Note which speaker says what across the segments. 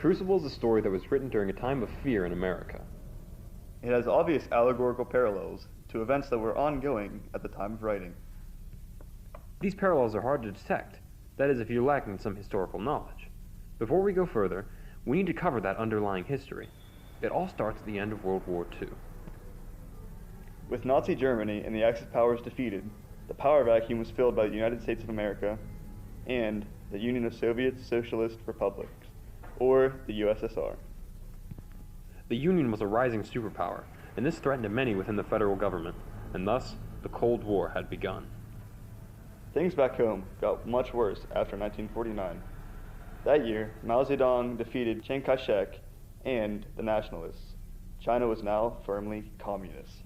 Speaker 1: Crucible is a story that was written during a time of fear in America.
Speaker 2: It has obvious allegorical parallels to events that were ongoing at the time of writing.
Speaker 1: These parallels are hard to detect, that is if you're lacking some historical knowledge. Before we go further, we need to cover that underlying history. It all starts at the end of World War II.
Speaker 2: With Nazi Germany and the Axis powers defeated, the power vacuum was filled by the United States of America and the Union of Soviet Socialist Republics, or the USSR.
Speaker 1: The Union was a rising superpower, and this threatened many within the federal government, and thus, the Cold War had begun.
Speaker 2: Things back home got much worse after 1949. That year, Mao Zedong defeated Chiang Kai-shek and the Nationalists. China was now firmly communist.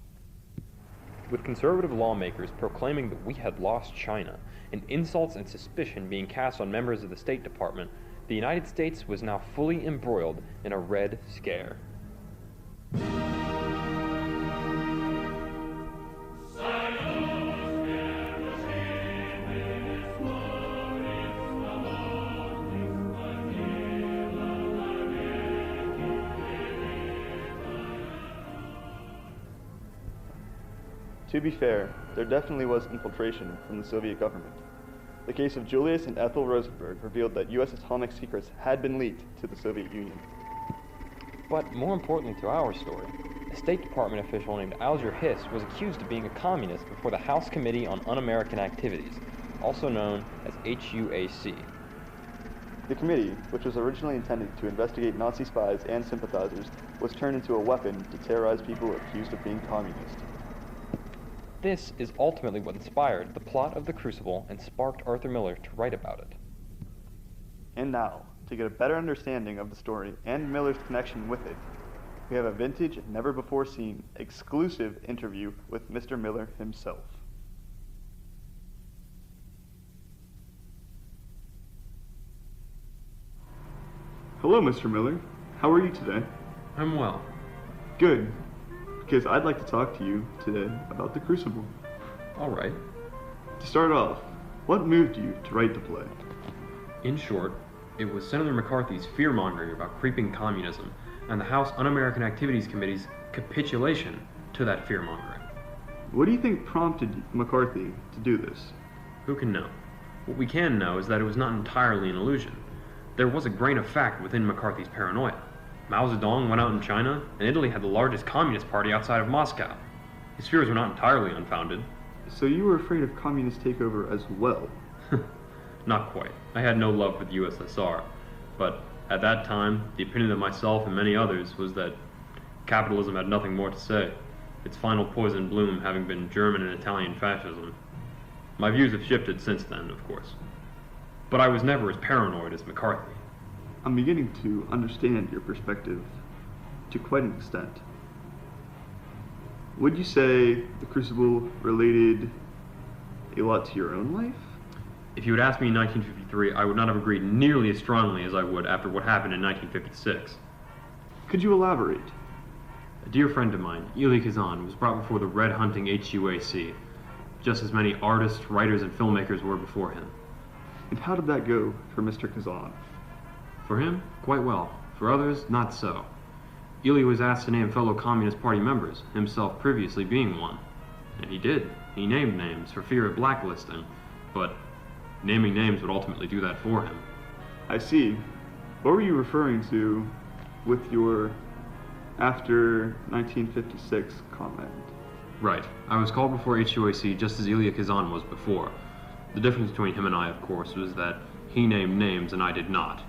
Speaker 1: With conservative lawmakers proclaiming that we had lost China, and insults and suspicion being cast on members of the State Department, the United States was now fully embroiled in a Red Scare.
Speaker 2: To be fair, there definitely was infiltration from the Soviet government. The case of Julius and Ethel Rosenberg revealed that U.S. atomic secrets had been leaked to the Soviet Union.
Speaker 1: But more importantly to our story, a State Department official named Alger Hiss was accused of being a communist before the House Committee on Un-American Activities, also known as HUAC.
Speaker 2: The committee, which was originally intended to investigate Nazi spies and sympathizers, was turned into a weapon to terrorize people accused of being communist.
Speaker 1: This is ultimately what inspired the plot of The Crucible and sparked Arthur Miller to write about it.
Speaker 2: And now, to get a better understanding of the story and Miller's connection with it, we have a vintage, never-before-seen, exclusive interview with Mr. Miller himself. Hello, Mr. Miller. How are you today?
Speaker 1: I'm well.
Speaker 2: Good, because I'd like to talk to you today about The Crucible.
Speaker 1: All right.
Speaker 2: To start off, what moved you to write the play?
Speaker 1: In short, it was Senator McCarthy's fear-mongering about creeping communism and the House Un-American Activities Committee's capitulation to that fear-mongering.
Speaker 2: What do you think prompted McCarthy to do this?
Speaker 1: Who can know? What we can know is that it was not entirely an illusion. There was a grain of fact within McCarthy's paranoia. Mao Zedong went out in China, and Italy had the largest communist party outside of Moscow. His fears were not entirely unfounded.
Speaker 2: So you were afraid of communist takeover as well?
Speaker 1: Not quite. I had no love for the USSR, but at that time, the opinion of myself and many others was that capitalism had nothing more to say, its final poison bloom having been German and Italian fascism. My views have shifted since then, of course. But I was never as paranoid as McCarthy.
Speaker 2: I'm beginning to understand your perspective to quite an extent. Would you say The Crucible related a lot to your own life?
Speaker 1: If you had asked me in 1953, I would not have agreed nearly as strongly as I would after what happened in 1956.
Speaker 2: Could you elaborate?
Speaker 1: A dear friend of mine, Hailey Lusk, was brought before the Red Hunting HUAC, just as many artists, writers, and filmmakers were before him.
Speaker 2: And how did that go for Mr. Kazan?
Speaker 1: For him, quite well. For others, not so. Hailey was asked to name fellow Communist Party members, himself previously being one. And he did. He named names for fear of blacklisting, but naming names would ultimately do that for him.
Speaker 2: I see. What were you referring to with your after 1956 comment?
Speaker 1: Right. I was called before HUAC just as Hailey Lusk was before. The difference between him and I, of course, was that he named names and I did not.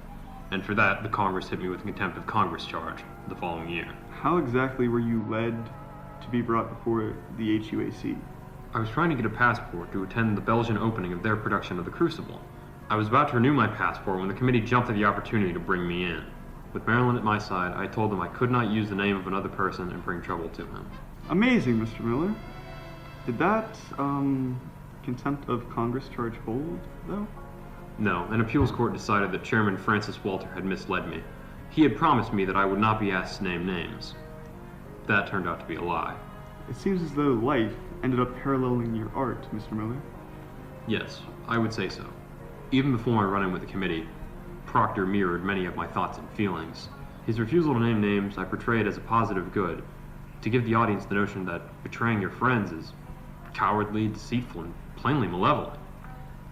Speaker 1: And for that, the Congress hit me with a contempt of Congress charge the following year.
Speaker 2: How exactly were you led to be brought before the HUAC?
Speaker 1: I was trying to get a passport to attend the Belgian opening of their production of The Crucible. I was about to renew my passport when the committee jumped at the opportunity to bring me in. With Marilyn at my side, I told them I could not use the name of another person and bring trouble to him.
Speaker 2: Amazing, Mr. Miller. Did that, contempt of Congress charge hold, though?
Speaker 1: No, an appeals court decided that Chairman Francis Walter had misled me. He had promised me that I would not be asked to name names. That turned out to be a lie.
Speaker 2: It seems as though life ended up paralleling your art, Mr. Miller.
Speaker 1: Yes, I would say so. Even before my run-in with the committee, Proctor mirrored many of my thoughts and feelings. His refusal to name names I portrayed as a positive good, to give the audience the notion that betraying your friends is cowardly, deceitful, and plainly malevolent.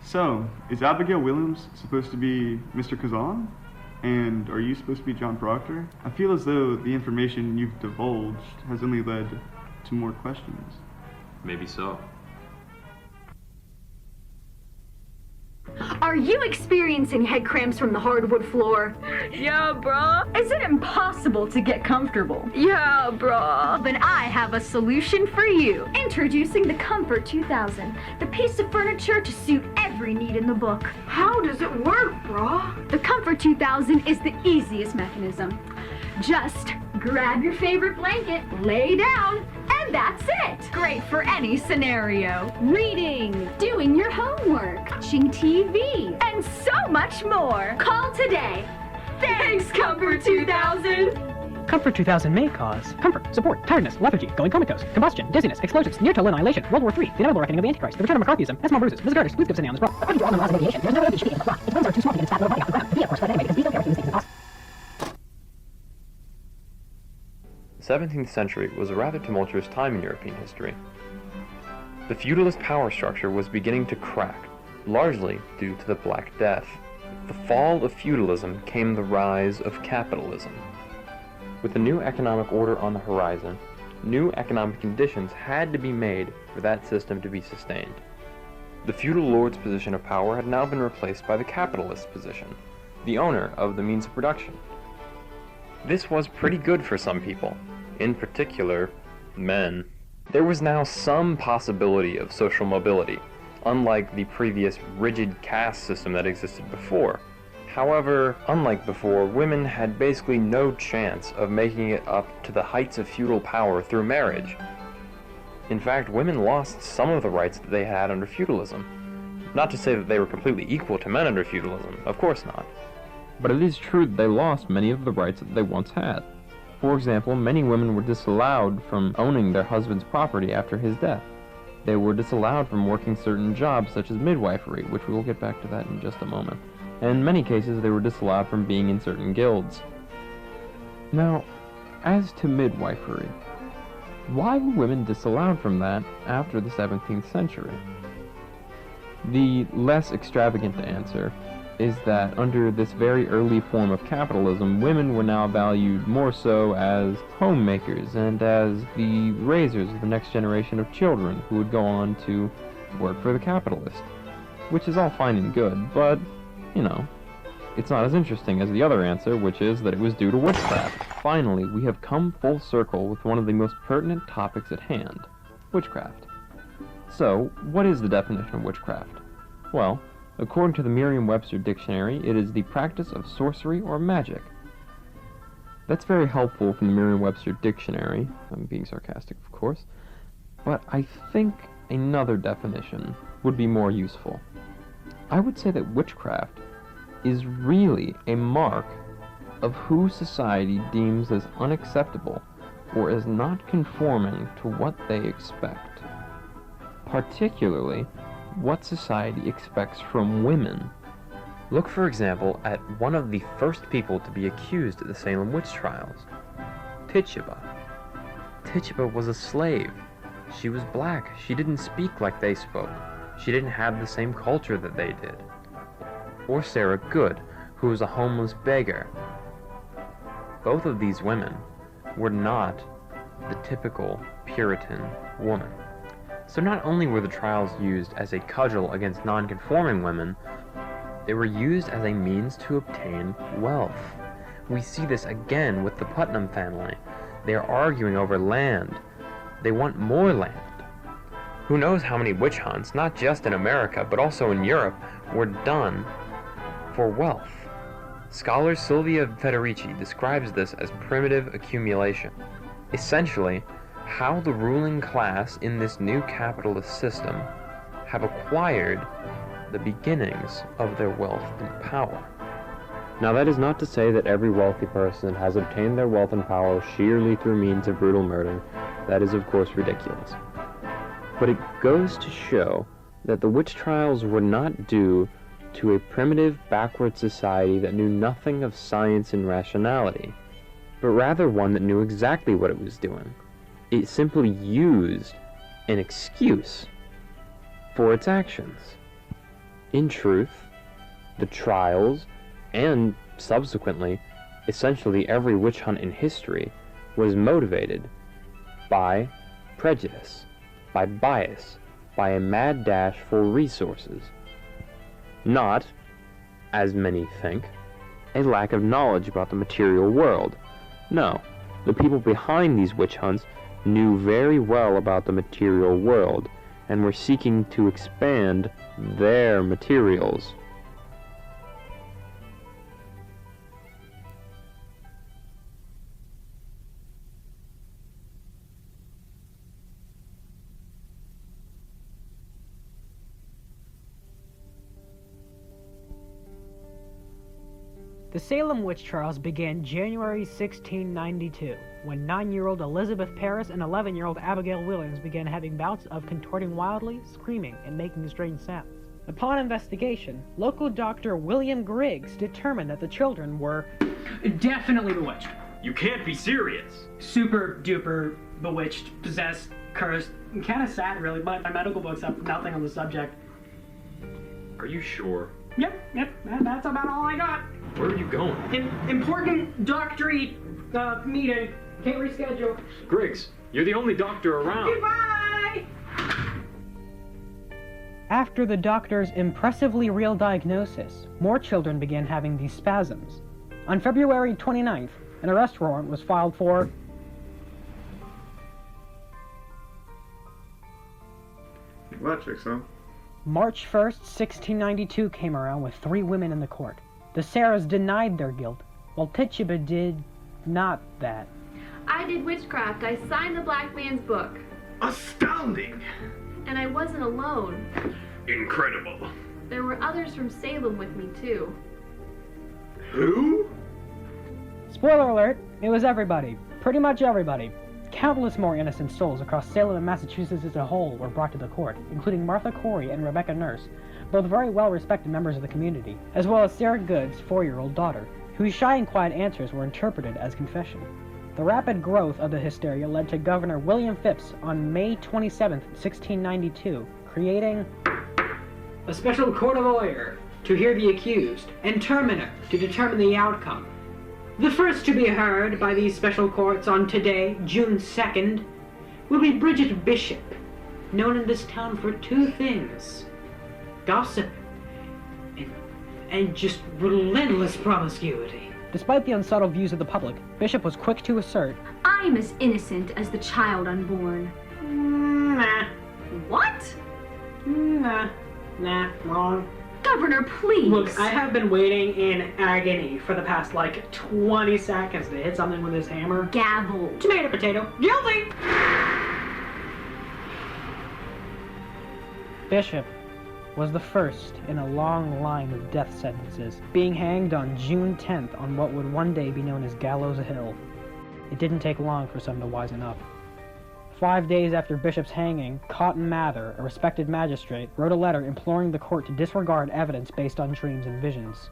Speaker 2: So, is Abigail Williams supposed to be Mr. Kazan? And are you supposed to be John Proctor? I feel as though the information you've divulged has only led to more questions.
Speaker 1: Maybe so.
Speaker 3: Are you experiencing head cramps from the hardwood floor?
Speaker 4: Yeah, bruh.
Speaker 3: Is it impossible to get comfortable?
Speaker 4: Yeah, bruh.
Speaker 3: Then I have a solution for you. Introducing the Comfort 2000, the piece of furniture to suit every need in the book.
Speaker 4: How does it work, bruh?
Speaker 3: The Comfort 2000 is the easiest mechanism. Just grab your favorite blanket, lay down, and that's it. Great for any scenario. Reading, doing your homework, watching TV, and so much more. Call today. Thanks, Comfort 2000.
Speaker 5: Comfort 2000 may cause comfort, support, tiredness, lethargy, going comatose, combustion, dizziness, explosions, near-total annihilation, World War III, the inevitable reckoning of the Antichrist, the return of McCarthyism, small bruises. Mrs. Gurdish, please give us an on this problem. According to all known laws of aviation, there's no way we should be able to fly. Its wings are too small to get its fat little body off the ground. We, of course, fly anyway because we don't care if these things impossible.
Speaker 1: The 17th century was a rather tumultuous time in European history. The feudalist power structure was beginning to crack, largely due to the Black Death. With the fall of feudalism came the rise of capitalism. With the new economic order on the horizon, new economic conditions had to be made for that system to be sustained. The feudal lord's position of power had now been replaced by the capitalist's position, the owner of the means of production. This was pretty good for some people, in particular, men. There was now some possibility of social mobility, unlike the previous rigid caste system that existed before. However, unlike before, women had basically no chance of making it up to the heights of feudal power through marriage. In fact, women lost some of the rights that they had under feudalism. Not to say that they were completely equal to men under feudalism, of course not. But it is true that they lost many of the rights that they once had. For example, many women were disallowed from owning their husband's property after his death. They were disallowed from working certain jobs such as midwifery, which we will get back to that in just a moment. And in many cases, they were disallowed from being in certain guilds. Now, as to midwifery, why were women disallowed from that after the 17th century? The less extravagant answer is that under this very early form of capitalism, women were now valued more so as homemakers and as the raisers of the next generation of children who would go on to work for the capitalist. Which is all fine and good, but, you know, it's not as interesting as the other answer, which is that it was due to witchcraft. Finally, we have come full circle with one of the most pertinent topics at hand, witchcraft. So, what is the definition of witchcraft? Well, according to the Merriam-Webster dictionary, it is the practice of sorcery or magic. That's very helpful from the Merriam-Webster dictionary. I'm being sarcastic, of course. But I think another definition would be more useful. I would say that witchcraft is really a mark of who society deems as unacceptable or as not conforming to what they expect. Particularly, what society expects from women. Look, for example, at one of the first people to be accused at the Salem witch trials, Tituba. Tituba was a slave. She was black. She didn't speak like they spoke. She didn't have the same culture that they did. Or Sarah Good, who was a homeless beggar. Both of these women were not the typical Puritan woman. So not only were the trials used as a cudgel against non-conforming women, they were used as a means to obtain wealth. We see this again with the Putnam family. They are arguing over land. They want more land. Who knows how many witch hunts, not just in America, but also in Europe, were done for wealth. Scholar Silvia Federici describes this as primitive accumulation. Essentially, how the ruling class in this new capitalist system have acquired the beginnings of their wealth and power. Now, that is not to say that every wealthy person has obtained their wealth and power sheerly through means of brutal murder. That is, of course, ridiculous. But it goes to show that the witch trials were not due
Speaker 6: to a primitive, backward society that knew nothing of science and rationality, but rather one that knew exactly what it was doing. It simply used an excuse for its actions. In truth, the trials, and subsequently, essentially every witch hunt in history, was motivated by prejudice, by bias, by a mad dash for resources. Not, as many think, a lack of knowledge about the material world. No, the people behind these witch hunts knew very well about the material world and were seeking to expand their materials.
Speaker 5: The Salem witch trials began January 1692, when 9-year-old Elizabeth Parris and 11-year-old Abigail Williams began having bouts of contorting wildly, screaming, and making strange sounds. Upon investigation, local doctor William Griggs determined that the children were definitely bewitched.
Speaker 1: You can't be serious.
Speaker 5: Super duper bewitched, possessed, cursed. Kind of sad, really, but my medical books have nothing on the subject.
Speaker 1: Are you sure?
Speaker 5: Yep, that's about all I got.
Speaker 1: Where are you going?
Speaker 5: Important doctorate meeting. Can't reschedule.
Speaker 1: Griggs, you're the only doctor around.
Speaker 5: Goodbye! After the doctor's impressively real diagnosis, more children began having these spasms. On February 29th, an arrest warrant was filed for
Speaker 2: Well, that checks out.
Speaker 5: March 1st, 1692 came around with 3 women in the court. The Sarahs denied their guilt, while Tituba did not that.
Speaker 3: I did witchcraft. I signed the black man's book.
Speaker 1: Astounding!
Speaker 3: And I wasn't alone.
Speaker 1: Incredible.
Speaker 3: There were others from Salem with me, too.
Speaker 1: Who?
Speaker 5: Spoiler alert, it was everybody. Pretty much everybody. Countless more innocent souls across Salem and Massachusetts as a whole were brought to the court, including Martha Corey and Rebecca Nurse, both very well-respected members of the community, as well as Sarah Good's 4-year-old daughter, whose shy and quiet answers were interpreted as confession. The rapid growth of the hysteria led to Governor William Phipps on May 27, 1692, creating a special court of order to hear the accused, and terminer to determine the outcome. The first to be heard by these special courts on today, June 2nd, will be Bridget Bishop, known in this town for 2 things: gossip and just relentless promiscuity. Despite the unsettled views of the public, Bishop was quick to assert,
Speaker 3: I'm as innocent as the child unborn.
Speaker 5: Nah,
Speaker 3: What?
Speaker 5: nah, wrong.
Speaker 3: Governor, please.
Speaker 5: Look, I have been waiting in agony for the past, 20 seconds to hit something with this hammer.
Speaker 3: Gavel.
Speaker 5: Tomato, potato, guilty! Bishop was the first in a long line of death sentences, being hanged on June 10th on what would one day be known as Gallows Hill. It didn't take long for some to wisen up. 5 days after Bishop's hanging, Cotton Mather, a respected magistrate, wrote a letter imploring the court to disregard evidence based on dreams and visions.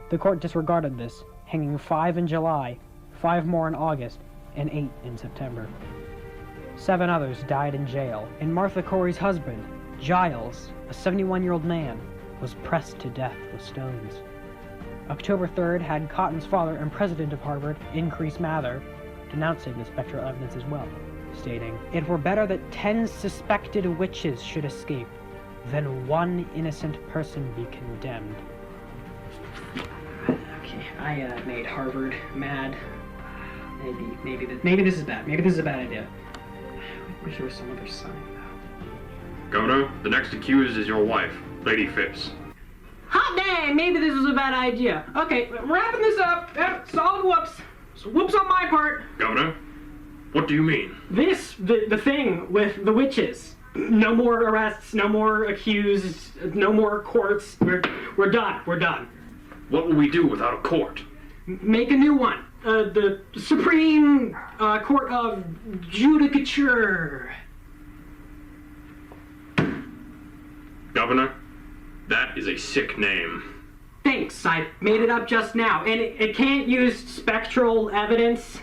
Speaker 5: The court disregarded this, hanging 5 in July, 5 more in August, and 8 in September. 7 others died in jail, and Martha Corey's husband, Giles, a 71-year-old man, was pressed to death with stones. October 3rd had Cotton's father and president of Harvard, Increase Mather, denouncing the spectral evidence as well, stating, "It were better that 10 suspected witches should escape than 1 innocent person be condemned." Okay, I made Harvard mad. Maybe this is bad. Maybe this is a bad idea. I wish there was some other sign, though.
Speaker 1: Governor, the next accused is your wife, Lady Phipps.
Speaker 5: Hot dang! Maybe this was a bad idea. Okay, wrapping this up. Solid whoops. So whoops on my part.
Speaker 1: Governor, what do you mean?
Speaker 5: The thing with the witches. No more arrests, no more accused, no more courts. We're done. We're done.
Speaker 1: What will we do without a court?
Speaker 5: Make a new one. The Supreme Court of Judicature.
Speaker 1: Governor, That is a sick name.
Speaker 5: Thanks, I made it up just now, and it can't use spectral evidence.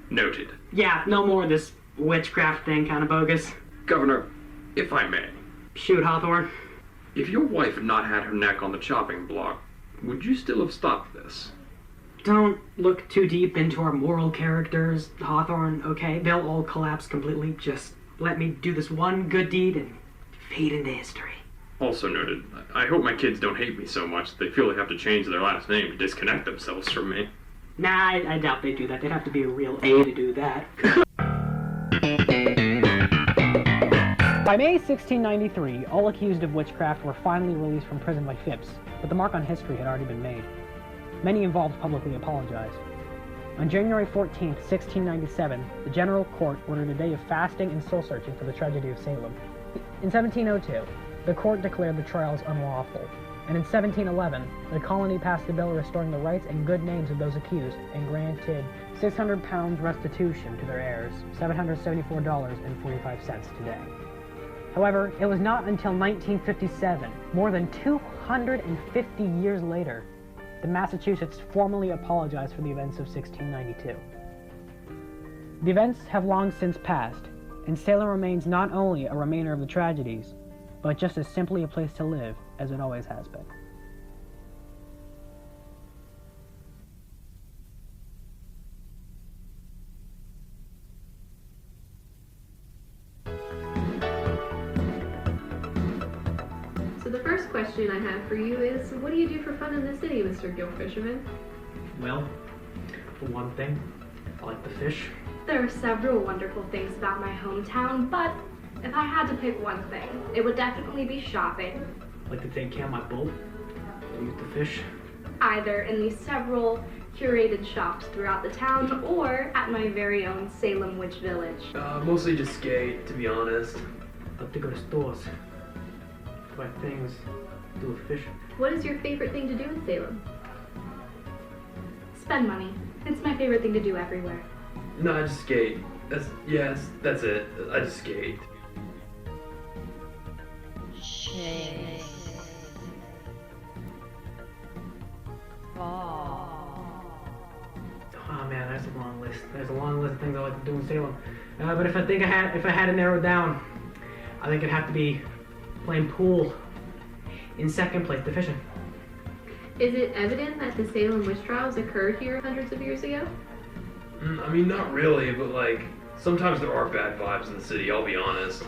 Speaker 1: Noted.
Speaker 5: Yeah, no more of this witchcraft thing, kind of bogus.
Speaker 1: Governor, if I may,
Speaker 5: Shoot, Hawthorne.
Speaker 1: if your wife had not had her neck on the chopping block, would you still have stopped this?
Speaker 5: Don't look too deep into our moral characters, Hawthorne, okay? They'll all collapse completely. Just let me do this one good deed and fade into history.
Speaker 1: Also noted, I hope my kids don't hate me so much that they feel they have to change their last name to disconnect themselves from me.
Speaker 5: Nah, I doubt they'd do that. They'd have to be a real A to do that. By May 1693, all accused of witchcraft were finally released from prison by Phipps, but the mark on history had already been made. Many involved publicly apologized. On January 14, 1697, the General Court ordered a day of fasting and soul-searching for the tragedy of Salem. In 1702, the court declared the trials unlawful, and in 1711, the colony passed a bill restoring the rights and good names of those accused and granted £600 restitution to their heirs, $774.45 today. However, it was not until 1957, more than 250 years later, that Massachusetts formally apologized for the events of 1692. The events have long since passed, and Salem remains not only a remainder of the tragedies, but just as simply a place to live as it always has been.
Speaker 7: So the first question I have for you is, what do you do for fun in the city, Mr. Gilfisherman?
Speaker 5: Well, for one thing, I like the fish.
Speaker 7: There are several wonderful things about my hometown, but if I had to pick one thing, it would definitely be shopping.
Speaker 5: I like to take care of my boat and eat the fish.
Speaker 7: Either in the several curated shops throughout the town, or at my very own Salem Witch Village.
Speaker 1: Mostly just skate, to be honest.
Speaker 5: I like to go to stores, buy things, do a fish.
Speaker 7: What is your favorite thing to do in Salem? Spend money. It's my favorite thing to do everywhere.
Speaker 1: No, I just skate. That's it. I just skate.
Speaker 5: Oh man, that's a long list. There's a long list of things I like to do in Salem. But if I had to narrow it down, I think it'd have to be playing pool. In second place, the fishing.
Speaker 7: Is it evident that the Salem witch trials occurred here hundreds of years ago?
Speaker 1: I mean, not really, but like, sometimes there are bad vibes in the city, I'll be honest.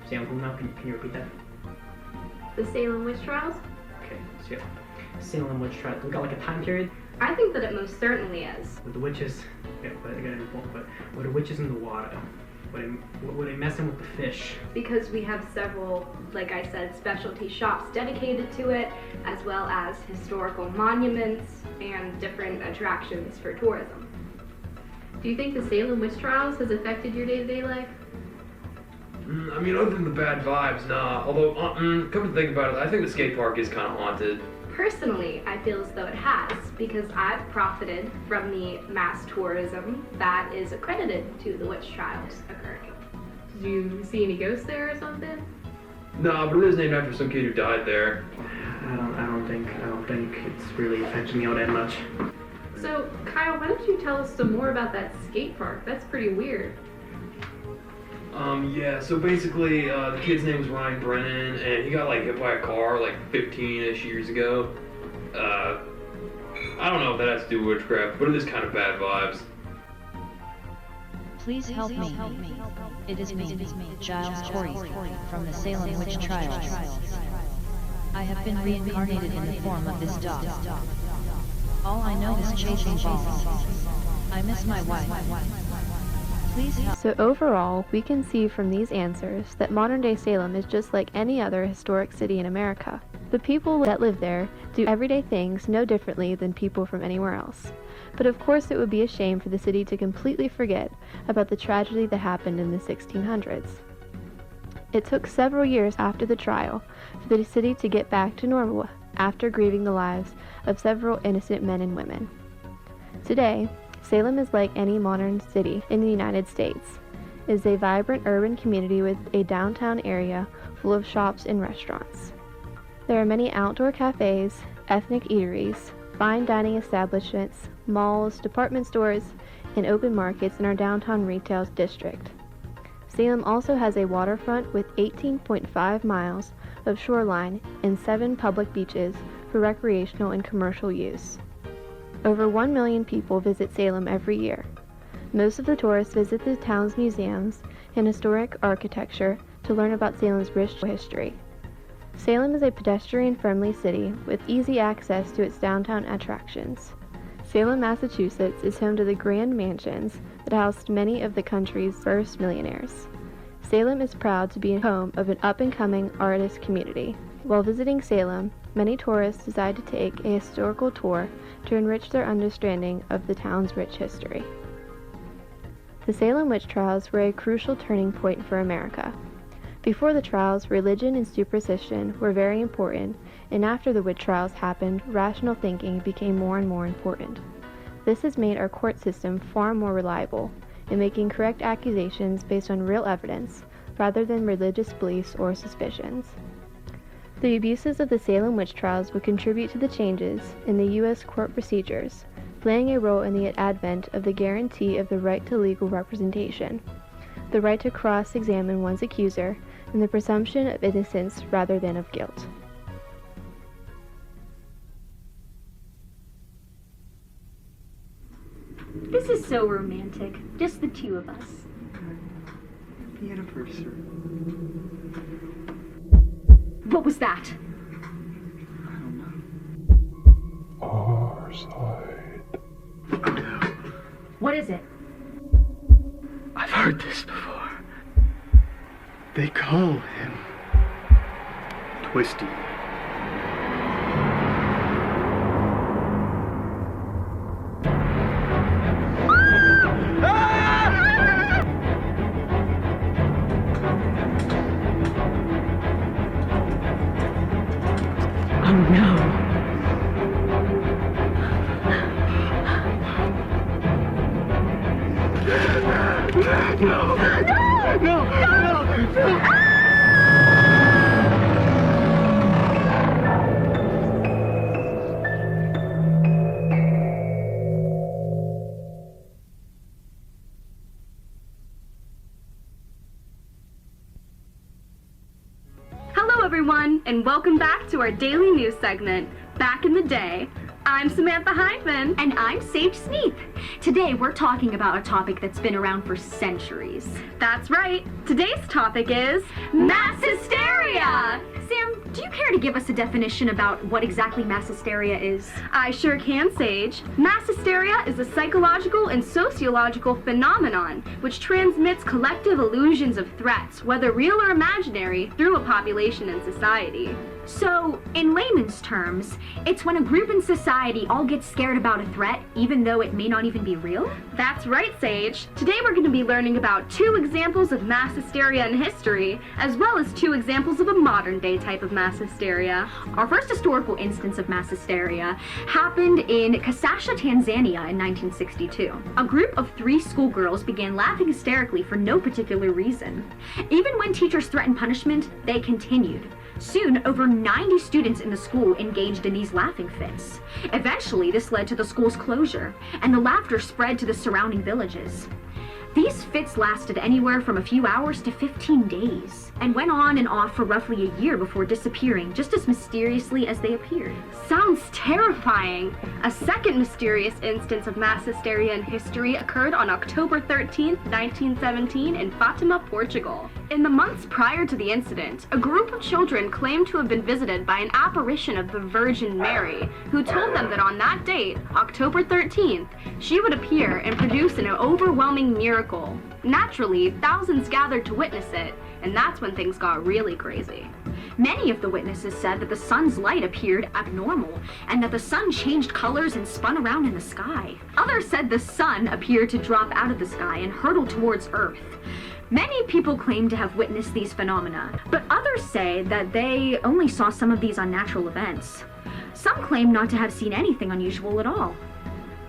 Speaker 5: Salem, now, can you repeat that?
Speaker 7: The Salem witch trials?
Speaker 5: Okay, so Salem witch trials. We got like a time period?
Speaker 7: I think that it most certainly is.
Speaker 5: With the witches, yeah, but I got an point, but with the witches in the water, were they messing with the fish?
Speaker 7: Because we have several, like I said, specialty shops dedicated to it, as well as historical monuments and different attractions for tourism. Do you think the Salem witch trials has affected your day-to-day life?
Speaker 1: I mean, other than the bad vibes, nah. Although, come to think about it, I think the skate park is kind of haunted.
Speaker 7: Personally, I feel as though it has, because I've profited from the mass tourism that is accredited to the witch trials occurring. Did you see any ghosts there or something?
Speaker 1: Nah, but it is named after some kid who died there.
Speaker 5: I don't think it's really affected me all that much.
Speaker 7: So, Kyle, why don't you tell us some more about that skate park? That's pretty weird.
Speaker 1: Yeah, so basically, the kid's name was Ryan Brennan, and he got, like, hit by a car, like, 15-ish years ago. I don't know if that has to do with witchcraft, but it is kind of bad vibes.
Speaker 8: Please help me. It is me, Giles Corey, from the Salem Witch Trials. I have been reincarnated in the form of this dog. All I know is chasing balls. I miss my wife. Please help.
Speaker 9: So overall, we can see from these answers that modern-day Salem is just like any other historic city in America. The people that live there do everyday things no differently than people from anywhere else. But of course it would be a shame for the city to completely forget about the tragedy that happened in the 1600s. It took several years after the trial for the city to get back to normal after grieving the lives of several innocent men and women. Today, Salem is like any modern city in the United States. is a vibrant urban community with a downtown area full of shops and restaurants. There are many outdoor cafes, ethnic eateries, fine dining establishments, malls, department stores, and open markets in our downtown retail district. Salem also has a waterfront with 18.5 miles of shoreline and 7 public beaches for recreational and commercial use. Over 1 million people visit Salem every year. Most of the tourists visit the town's museums and historic architecture to learn about Salem's rich history. Salem is a pedestrian-friendly city with easy access to its downtown attractions. Salem, Massachusetts is home to the grand mansions that housed many of the country's first millionaires. Salem is proud to be home of an up-and-coming artist community. While visiting Salem, many tourists decide to take a historical tour to enrich their understanding of the town's rich history. The Salem witch trials were a crucial turning point for America. Before the trials, religion and superstition were very important, and after the witch trials happened, rational thinking became more and more important. This has made our court system far more reliable in making correct accusations based on real evidence rather than religious beliefs or suspicions. The abuses of the Salem witch trials would contribute to the changes in the U.S. court procedures, playing a role in the advent of the guarantee of the right to legal representation, the right to cross-examine one's accuser, and the presumption of innocence rather than of guilt.
Speaker 3: This is so romantic. Just the two of us.
Speaker 2: The anniversary.
Speaker 3: What was that?
Speaker 2: I don't know.
Speaker 10: Our side.
Speaker 3: What is it?
Speaker 2: I've heard this before. They call him Twistening.
Speaker 5: Oh no.
Speaker 7: Hello everyone, and welcome back to our daily news segment, Back in the Day. I'm Samantha Hindman.
Speaker 3: And I'm Sage Sneith. Today we're talking about a topic that's been around for centuries.
Speaker 7: That's right. Today's topic is
Speaker 3: Mass hysteria! Sam, do you care to give us a definition about what exactly mass hysteria is?
Speaker 7: I sure can, Sage. Mass hysteria is a psychological and sociological phenomenon which transmits collective illusions of threats, whether real or imaginary, through a population and society.
Speaker 3: So, in layman's terms, it's when a group in society all gets scared about a threat, even though it may not even be real?
Speaker 7: That's right, Sage. Today we're going to be learning about 2 examples of mass hysteria in history, as well as 2 examples of a modern-day type of mass hysteria.
Speaker 3: Our first historical instance of mass hysteria happened in Kasasha, Tanzania in 1962. A group of 3 schoolgirls began laughing hysterically for no particular reason. Even when teachers threatened punishment, they continued. Soon, over 90 students in the school engaged in these laughing fits. Eventually, this led to the school's closure, and the laughter spread to the surrounding villages. These fits lasted anywhere from a few hours to 15 days, and went on and off for roughly a year before disappearing just as mysteriously as they appeared.
Speaker 7: Sounds terrifying. A second mysterious instance of mass hysteria in history occurred on October 13th, 1917 in Fatima, Portugal. In the months prior to the incident, a group of children claimed to have been visited by an apparition of the Virgin Mary, who told them that on that date, October 13th, she would appear and produce an overwhelming miracle. Naturally, thousands gathered to witness it, and that's when things got really crazy.
Speaker 3: Many of the witnesses said that the sun's light appeared abnormal, and that the sun changed colors and spun around in the sky. Others said the sun appeared to drop out of the sky and hurtle towards Earth. Many people claim to have witnessed these phenomena, but others say that they only saw some of these unnatural events. Some claim not to have seen anything unusual at all.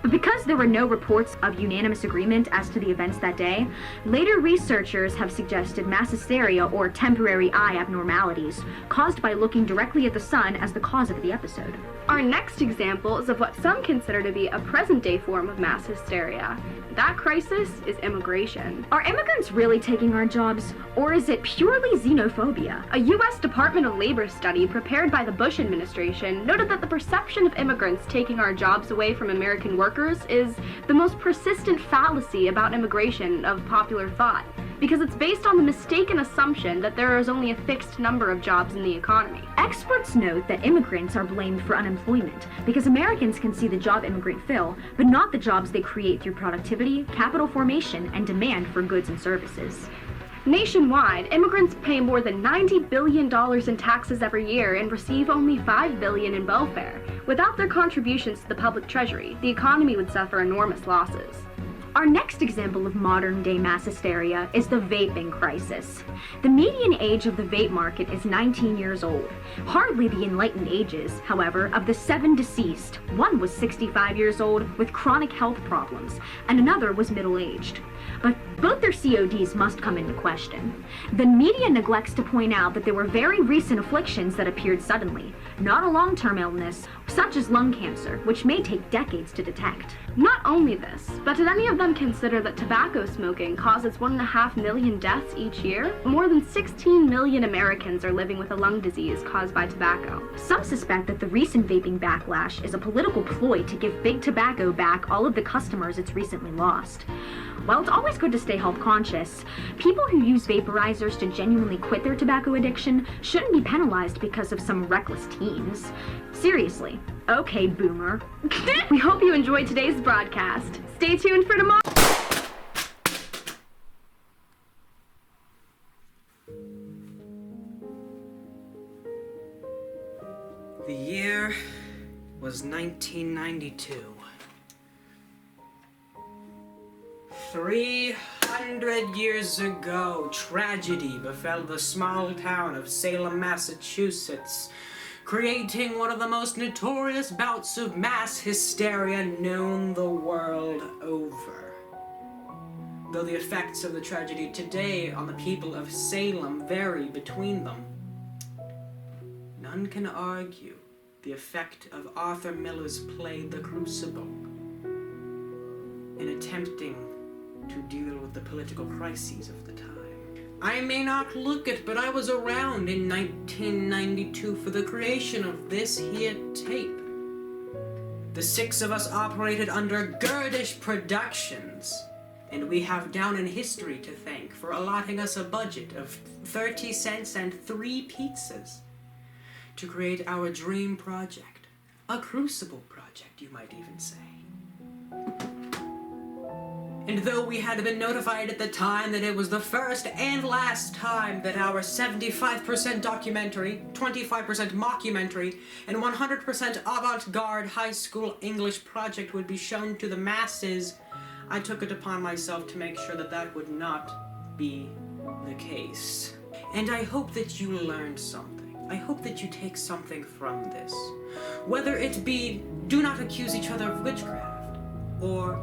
Speaker 3: But because there were no reports of unanimous agreement as to the events that day, later researchers have suggested mass hysteria or temporary eye abnormalities caused by looking directly at the sun as the cause of the episode.
Speaker 7: Our next example is of what some consider to be a present-day form of mass hysteria. That crisis is immigration.
Speaker 3: Are immigrants really taking our jobs, or is it purely xenophobia?
Speaker 7: A U.S. Department of Labor study prepared by the Bush administration noted that the perception of immigrants taking our jobs away from American workers is the most persistent fallacy about immigration of popular thought, because it's based on the mistaken assumption that there is only a fixed number of jobs in the economy.
Speaker 3: Experts note that immigrants are blamed for unemployment because Americans can see the job immigrants fill, but not the jobs they create through productivity, capital formation, and demand for goods and services.
Speaker 7: Nationwide, immigrants pay more than $90 billion in taxes every year and receive only $5 billion in welfare. Without their contributions to the public treasury, the economy would suffer enormous losses.
Speaker 3: Our next example of modern-day mass hysteria is the vaping crisis. The median age of the vape market is 19 years old. Hardly the enlightened ages, however, of the 7 deceased. One was 65 years old with chronic health problems, and another was middle-aged. But both their CODs must come into question. The media neglects to point out that there were very recent afflictions that appeared suddenly, not a long-term illness, such as lung cancer, which may take decades to detect.
Speaker 7: Not only this, but did any of them consider that tobacco smoking causes 1.5 million deaths each year? More than 16 million Americans are living with a lung disease caused by tobacco.
Speaker 3: Some suspect that the recent vaping backlash is a political ploy to give Big Tobacco back all of the customers it's recently lost. While it's always good to stay health conscious, people who use vaporizers to genuinely quit their tobacco addiction shouldn't be penalized because of some reckless teens. Seriously. Okay, boomer.
Speaker 7: We hope you enjoyed today's broadcast. Stay tuned for tomorrow.
Speaker 11: The year was 1992. 300 years ago, tragedy befell the small town of Salem, Massachusetts, creating one of the most notorious bouts of mass hysteria known the world over. Though the effects of the tragedy today on the people of Salem vary between them, none can argue the effect of Arthur Miller's play The Crucible in attempting to deal with the political crises of the time. I may not look it, but I was around in 1992 for the creation of this here tape. The 6 of us operated under Gurdish Productions, and we have Down in History to thank for allotting us a budget of 30 cents and 3 pizzas to create our dream project. A Crucible Project, you might even say. And though we had been notified at the time that it was the first and last time that our 75% documentary, 25% mockumentary, and 100% avant-garde high school English project would be shown to the masses, I took it upon myself to make sure that that would not be the case. And I hope that you learned something. I hope that you take something from this. Whether it be, do not accuse each other of witchcraft, or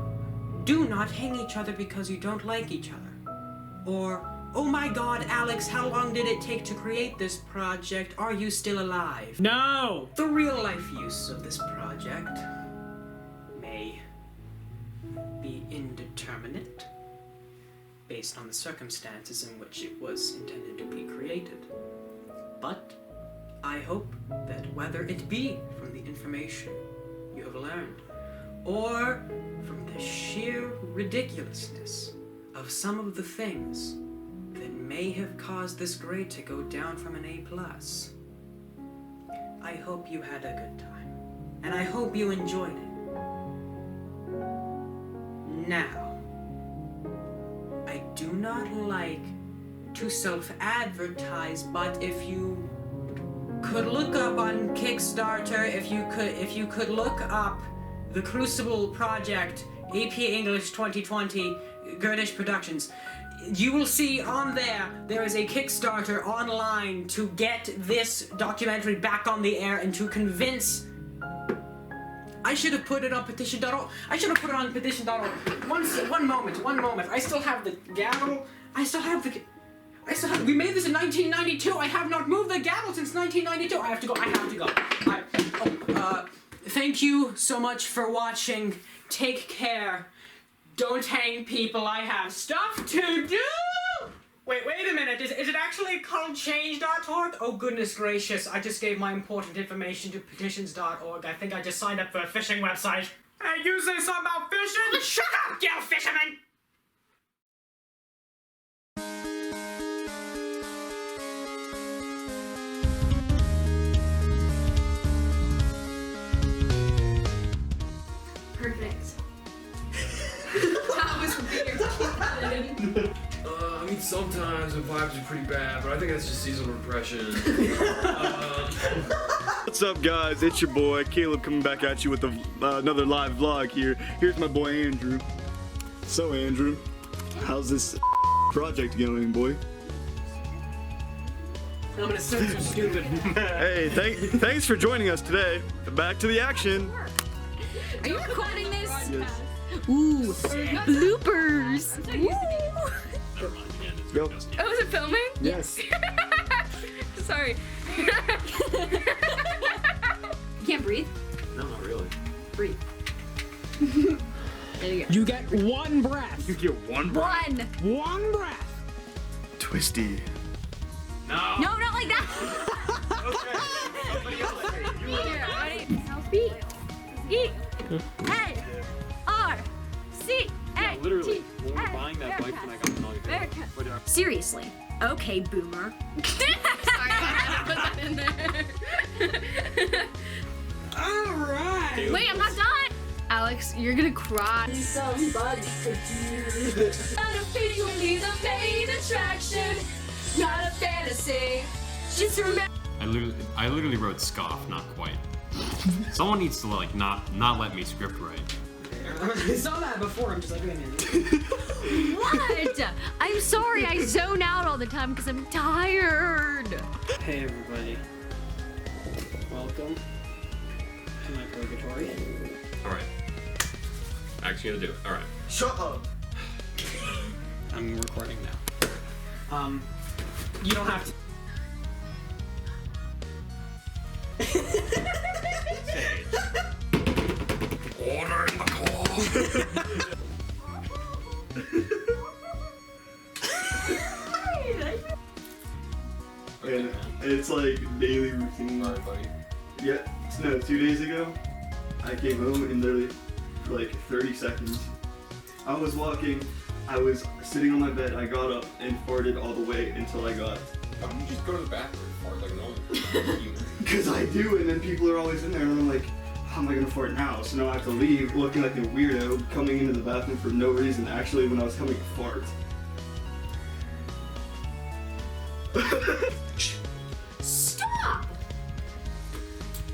Speaker 11: do not hang each other because you don't like each other. Or, oh my god, Alex, how long did it take to create this project? Are you still alive? No! The real life use of this project may be indeterminate, based on the circumstances in which it was intended to be created. But I hope that whether it be from the information you have learned, or from the sheer ridiculousness of some of the things that may have caused this grade to go down from an A+. I hope you had a good time, and I hope you enjoyed it. Now, I do not like to self-advertise, but if you could look up on Kickstarter, if you could look up The Crucible Project, AP English 2020, Gurdish Productions, you will see on there is a Kickstarter online to get this documentary back on the air and to convince, I should have put it on petition.org. I should have put it on petition.org. One moment. I still have the gavel. We made this in 1992. I have not moved the gavel since 1992. I have to go. Thank you so much for watching. Take care. Don't hang people. I have stuff to do. Wait a minute. Is it actually called change.org? Oh, goodness gracious. I just gave my important information to petitions.org. I think I just signed up for a phishing website. Hey, you say something about fishing? Shut up, you fisherman!
Speaker 7: Perfect. That was weird.
Speaker 12: I mean, sometimes the vibes are pretty bad, but I think that's just seasonal depression.
Speaker 2: What's up, guys? It's your boy Caleb coming back at you with another live vlog here. Here's my boy Andrew. So Andrew, how's this project going, boy?
Speaker 11: I'm gonna say you're stupid.
Speaker 2: Hey, thanks for joining us today. Back to the action.
Speaker 3: Are you recording this?
Speaker 2: Yes.
Speaker 3: Ooh, bloopers.
Speaker 2: Go.
Speaker 3: Oh, is it filming?
Speaker 2: Yes.
Speaker 3: Sorry. Can't breathe?
Speaker 1: No, not really.
Speaker 3: Breathe. There you go.
Speaker 5: You get one breath.
Speaker 2: You get one breath.
Speaker 5: One breath.
Speaker 2: Twisty.
Speaker 1: No.
Speaker 3: No, not like that.
Speaker 1: Okay. Somebody else.
Speaker 3: Here, ready? B E A R C A.
Speaker 1: Literally, when we were buying that bike when I got the America.
Speaker 3: Seriously. Okay, boomer. Sorry, I had to put that in there.
Speaker 11: Alright.
Speaker 3: Wait, I'm not done. Alex, you're gonna cry.
Speaker 4: Somebody could do. Not officially the main attraction. Not a fantasy. Just remember.
Speaker 1: I literally wrote scoff, not quite. Someone needs to like not let me script write.
Speaker 11: I saw that before. I'm just like, wait a minute.
Speaker 3: What? I'm sorry, I zone out all the time because I'm tired.
Speaker 11: Hey everybody. Welcome to my purgatory.
Speaker 1: Alright. Actually gonna do it. Alright.
Speaker 2: Shut up.
Speaker 11: I'm recording now. You don't have to.
Speaker 12: Order in the call.
Speaker 2: And it's like daily routine.
Speaker 12: Alright, buddy.
Speaker 2: Yeah, no, 2 days ago, I came home and literally, for like 30 seconds, I was walking, I was sitting on my bed, I got up and farted all the way until I got.
Speaker 12: Why don't you just go to the bathroom and fart like normal human?
Speaker 2: Because I do, and then people are always in there, and I'm like, how am I gonna fart now? So now I have to leave looking like a weirdo, coming into the bathroom for no reason, actually when I was coming to fart.
Speaker 4: Stop!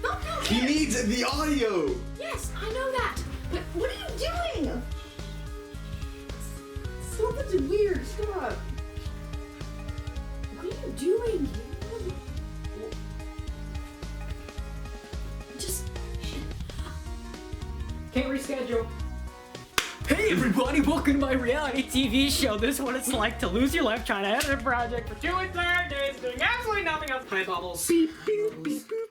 Speaker 4: No.
Speaker 2: He needs the audio!
Speaker 4: Yes, I know that. But what are you doing? Stop, that's weird. Stop. What are you doing? Just.
Speaker 11: Can't reschedule. Hey everybody, welcome to my reality TV show. This is what it's like to lose your life trying to edit a project for 2 entire days doing absolutely nothing else. Hi, Bubbles.
Speaker 2: Beep, beep, beep, beep.